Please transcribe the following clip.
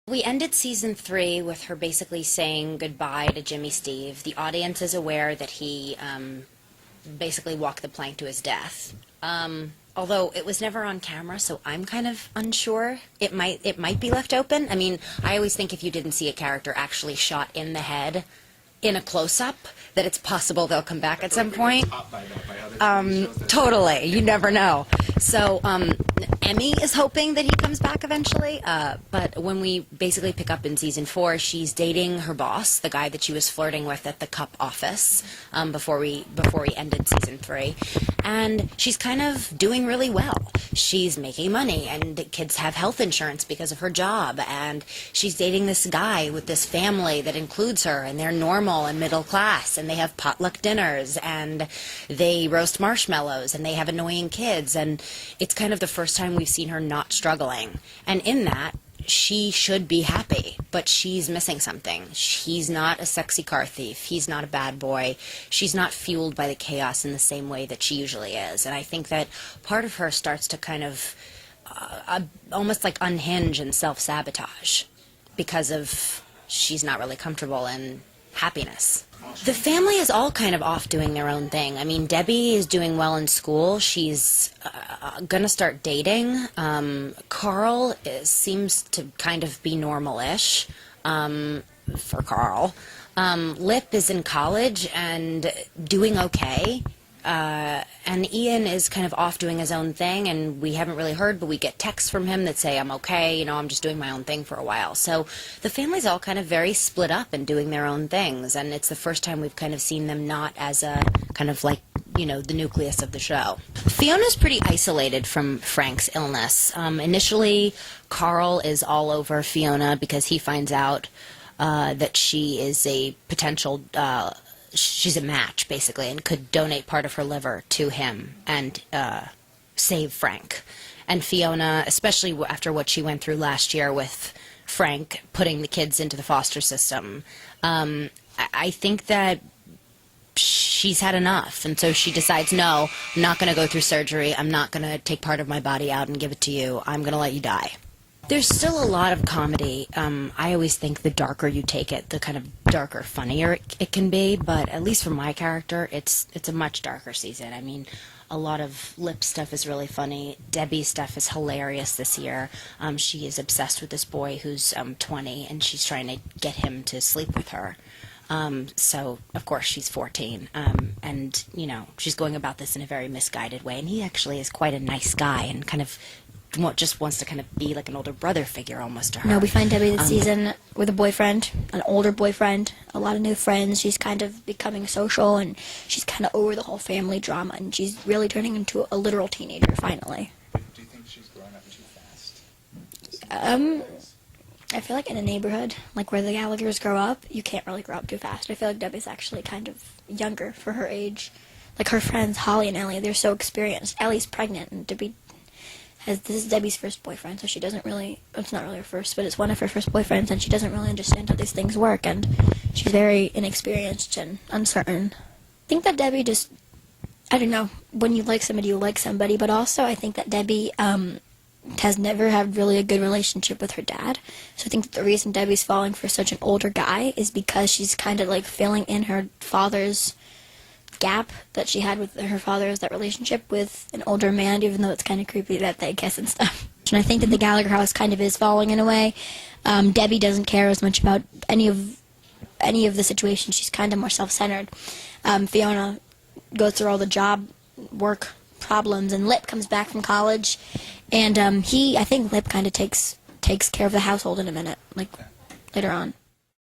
We ended season 3 with her basically saying goodbye to Jimmy Steve. The audience is aware that he basically walked the plank to his death. Although it was never on camera, so I'm kind of unsure. It might be left open. I mean, I always think if you didn't see a character actually shot in the head in a close-up, that it's possible they'll come back at some point. Totally. You never know. So Emmy is hoping that he comes back eventually, but when we basically pick up in season 4, she's dating her boss, the guy that she was flirting with at the Cup office before we ended season 3, and she's kind of doing really well. She's making money, and the kids have health insurance because of her job, and she's dating this guy with this family that includes her, and they're normal and middle class, and they have potluck dinners, and they roast marshmallows, and they have annoying kids, and it's kind of the first time we've seen her not struggling. And in that, she should be happy, but she's missing something. He's not a sexy car thief. He's not a bad boy. She's not fueled by the chaos in the same way that she usually is. And I think that part of her starts to kind of almost like unhinge and self-sabotage because of she's not really comfortable in happiness. The family is all kind of off doing their own thing. I mean, Debbie is doing well in school. She's going to start dating. Carl seems to kind of be normal-ish for Carl. Lip is in college and doing okay. And Ian is kind of off doing his own thing, and we haven't really heard, but we get texts from him that say, I'm okay, I'm just doing my own thing for a while. So the family's all kind of very split up and doing their own things, and it's the first time we've kind of seen them not as a kind of like, the nucleus of the show. Fiona's pretty isolated from Frank's illness. Initially, Carl is all over Fiona because he finds out that she is a potential she's a match, basically, and could donate part of her liver to him and save Frank. And Fiona, especially after what she went through last year with Frank putting the kids into the foster system, I think that she's had enough, and so she decides, no, I'm not going to go through surgery. I'm not going to take part of my body out and give it to you. I'm going to let you die. There's still a lot of comedy. I always think the darker you take it, the kind of darker, funnier it can be. But at least for my character, it's a much darker season. I mean, a lot of Lip stuff is really funny. Debbie's stuff is hilarious this year. She is obsessed with this boy who's 20, and she's trying to get him to sleep with her. So, of course, she's 14. And, she's going about this in a very misguided way. And he actually is quite a nice guy and kind of just wants to kind of be like an older brother figure almost to her. No, we find Debbie this season with a boyfriend, an older boyfriend, a lot of new friends. She's kind of becoming social, and she's kind of over the whole family drama, and she's really turning into a literal teenager, finally. Do you think she's growing up too fast? I feel like in a neighborhood, like where the Gallaghers grow up, you can't really grow up too fast. I feel like Debbie's actually kind of younger for her age. Like her friends, Holly and Ellie, they're so experienced. Ellie's pregnant, and this is Debbie's first boyfriend, so she doesn't really, it's not really her first, but it's one of her first boyfriends, and she doesn't really understand how these things work, and she's very inexperienced and uncertain. I think that Debbie just, I don't know, when you like somebody, but also I think that Debbie has never had really a good relationship with her dad, so I think that the reason Debbie's falling for such an older guy is because she's kind of like filling in her father's gap that she had with her father, is that relationship with an older man, even though it's kind of creepy that they kiss and stuff. And I think that the Gallagher house kind of is falling in a way. Debbie doesn't care as much about any of the situation. She's kind of more self-centered. Fiona goes through all the job work problems, and Lip comes back from college, and I think Lip kind of takes care of the household in a minute, like later on.